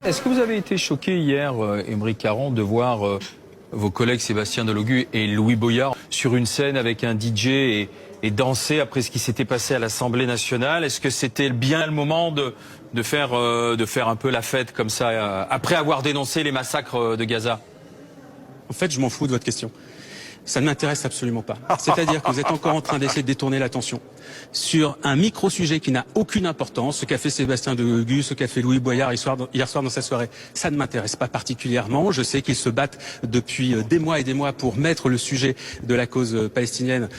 Est-ce que vous avez été choqué hier, Aymeric Caron, de voir vos collègues Sébastien Delogu et Louis Boyard sur une scène avec un DJ et danser après ce qui s'était passé à l'Assemblée nationale? Est-ce que c'était bien le moment de faire un peu la fête comme ça, après avoir dénoncé les massacres de Gaza? En fait, je m'en fous de votre question. Ça ne m'intéresse absolument pas. C'est-à-dire que vous êtes encore en train d'essayer de détourner l'attention sur un micro-sujet qui n'a aucune importance, ce qu'a fait Sébastien Delogu, ce qu'a fait Louis Boyard hier soir dans sa soirée. Ça ne m'intéresse pas particulièrement. Je sais qu'ils se battent depuis des mois et des mois pour mettre le sujet de la cause palestinienne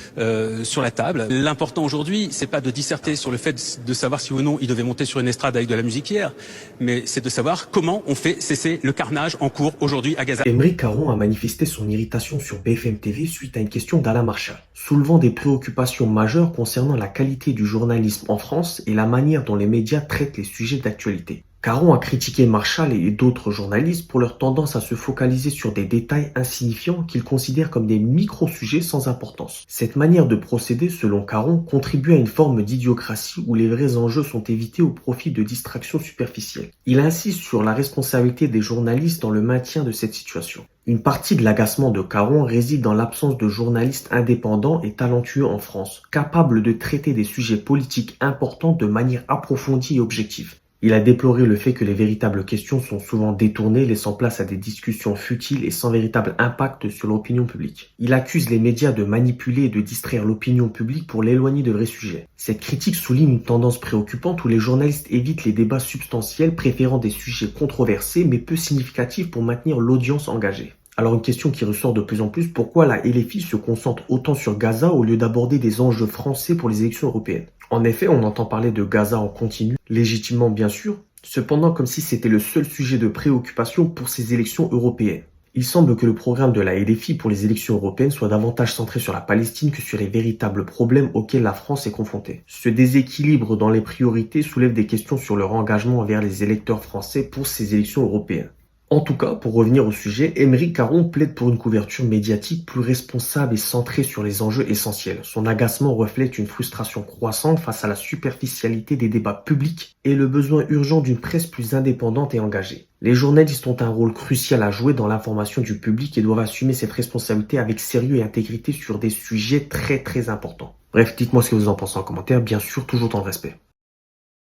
sur la table. L'important aujourd'hui, c'est pas de disserter sur le fait de savoir si ou non il devait monter sur une estrade avec de la musique hier, mais c'est de savoir comment on fait cesser le carnage en cours aujourd'hui à Gaza. Aymeric Caron a manifesté son irritation sur BFM TV suite à une question d'Alain Marchal, soulevant des préoccupations majeures concernant la qualité du journalisme en France et la manière dont les médias traitent les sujets d'actualité. Caron a critiqué Marchal et d'autres journalistes pour leur tendance à se focaliser sur des détails insignifiants qu'ils considèrent comme des micro-sujets sans importance. Cette manière de procéder, selon Caron, contribue à une forme d'idiocratie où les vrais enjeux sont évités au profit de distractions superficielles. Il insiste sur la responsabilité des journalistes dans le maintien de cette situation. Une partie de l'agacement de Caron réside dans l'absence de journalistes indépendants et talentueux en France, capables de traiter des sujets politiques importants de manière approfondie et objective. Il a déploré le fait que les véritables questions sont souvent détournées, laissant place à des discussions futiles et sans véritable impact sur l'opinion publique. Il accuse les médias de manipuler et de distraire l'opinion publique pour l'éloigner de vrais sujets. Cette critique souligne une tendance préoccupante où les journalistes évitent les débats substantiels, préférant des sujets controversés mais peu significatifs pour maintenir l'audience engagée. Alors une question qui ressort de plus en plus, pourquoi la LFI se concentre autant sur Gaza au lieu d'aborder des enjeux français pour les élections européennes? En effet, on entend parler de Gaza en continu, légitimement bien sûr, cependant comme si c'était le seul sujet de préoccupation pour ces élections européennes. Il semble que le programme de la LFI pour les élections européennes soit davantage centré sur la Palestine que sur les véritables problèmes auxquels la France est confrontée. Ce déséquilibre dans les priorités soulève des questions sur leur engagement envers les électeurs français pour ces élections européennes. En tout cas, pour revenir au sujet, Aymeric Caron plaide pour une couverture médiatique plus responsable et centrée sur les enjeux essentiels. Son agacement reflète une frustration croissante face à la superficialité des débats publics et le besoin urgent d'une presse plus indépendante et engagée. Les journalistes ont un rôle crucial à jouer dans l'information du public et doivent assumer cette responsabilité avec sérieux et intégrité sur des sujets très importants. Bref, dites-moi ce que vous en pensez en commentaire, bien sûr toujours dans le respect.